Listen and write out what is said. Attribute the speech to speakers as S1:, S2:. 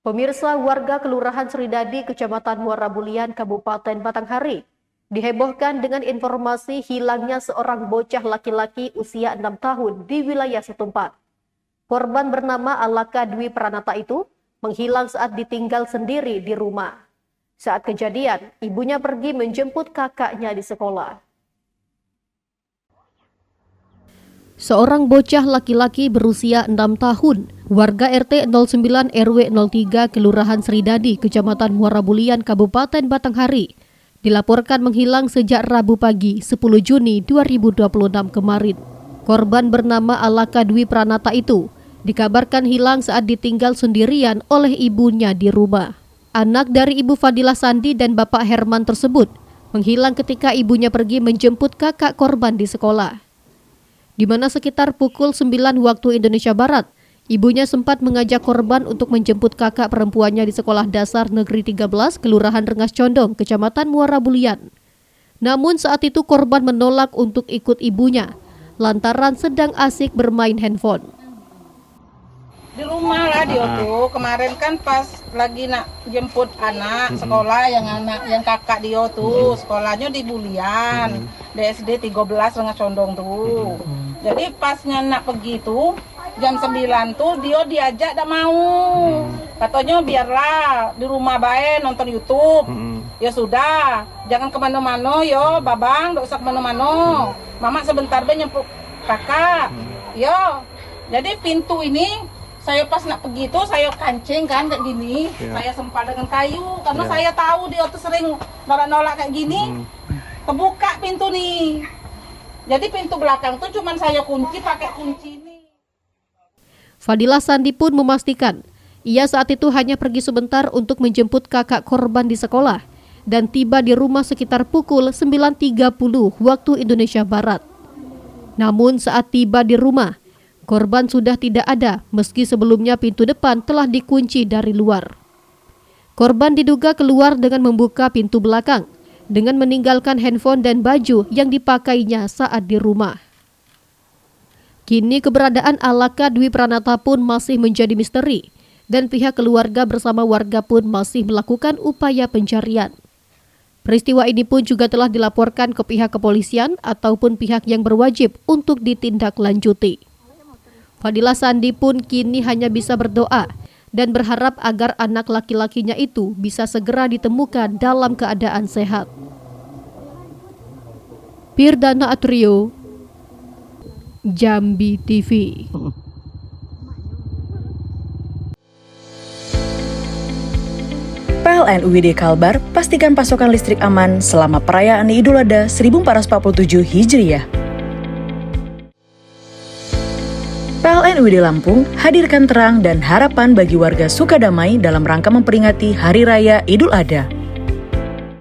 S1: Pemirsa, warga Kelurahan Sridadi, Kecamatan Muara Bulian, Kabupaten Batanghari, dihebohkan dengan informasi hilangnya seorang bocah laki-laki usia 6 tahun di wilayah setempat. Korban bernama Alaka Dwi Pranata itu menghilang saat ditinggal sendiri di rumah. Saat kejadian, ibunya pergi menjemput kakaknya di sekolah. Seorang bocah laki-laki berusia 6 tahun, warga RT 09 RW 03 Kelurahan Sridadi, Kecamatan Muara Bulian, Kabupaten Batanghari, dilaporkan menghilang sejak Rabu pagi 10 Juni 2026 kemarin. Korban bernama Alaka Dwi Pranata itu dikabarkan hilang saat ditinggal sendirian oleh ibunya di rumah. Anak dari Ibu Fadilah Sandi dan Bapak Herman tersebut menghilang ketika ibunya pergi menjemput kakak korban di sekolah, di mana sekitar pukul 9 waktu Indonesia Barat, ibunya sempat mengajak korban untuk menjemput kakak perempuannya di Sekolah Dasar Negeri 13, Kelurahan Rengas Condong, Kecamatan Muara Bulian. Namun saat itu korban menolak untuk ikut ibunya, lantaran sedang asik bermain handphone.
S2: Di rumah lah dia tuh, kemarin kan pas lagi nak jemput anak sekolah, yang kakak dia tuh, sekolahnya di Bulian, di SD 13 Rengas Condong tuh. Jadi pasnya nak pergi tuh, jam 9 tuh dia diajak tak mau. Katanya biarlah di rumah bae nonton YouTube. Ya sudah, jangan kemana-mana yo, babang, tak usah kemana-mana. Mama sebentar be nyemput kakak. Yo, jadi pintu ini saya pas nak pergi tuh saya kancing kan kayak gini, saya sempal dengan kayu karena saya tahu dia tuh sering nolak-nolak kayak gini. Kebuka pintu nih. Jadi pintu belakang tuh cuman saya kunci pakai kunci ini.
S1: Fadilah Sandi pun memastikan ia saat itu hanya pergi sebentar untuk menjemput kakak korban di sekolah dan tiba di rumah sekitar pukul 9.30 waktu Indonesia Barat. Namun saat tiba di rumah, korban sudah tidak ada meski sebelumnya pintu depan telah dikunci dari luar. Korban diduga keluar dengan membuka pintu belakang dengan meninggalkan handphone dan baju yang dipakainya saat di rumah. Kini keberadaan Alaka Dwi Pranata pun masih menjadi misteri dan pihak keluarga bersama warga pun masih melakukan upaya pencarian. Peristiwa ini pun juga telah dilaporkan ke pihak kepolisian ataupun pihak yang berwajib untuk ditindaklanjuti. Fadilah Sandi pun kini hanya bisa berdoa dan berharap agar anak laki-lakinya itu bisa segera ditemukan dalam keadaan sehat. Pirdana Atrio, Jambi TV.
S3: PLN UID Kalbar pastikan pasokan listrik aman selama perayaan Idul Adha 1447 Hijriah. PLN UID Lampung hadirkan terang dan harapan bagi warga Sukadamai dalam rangka memperingati Hari Raya Idul Adha.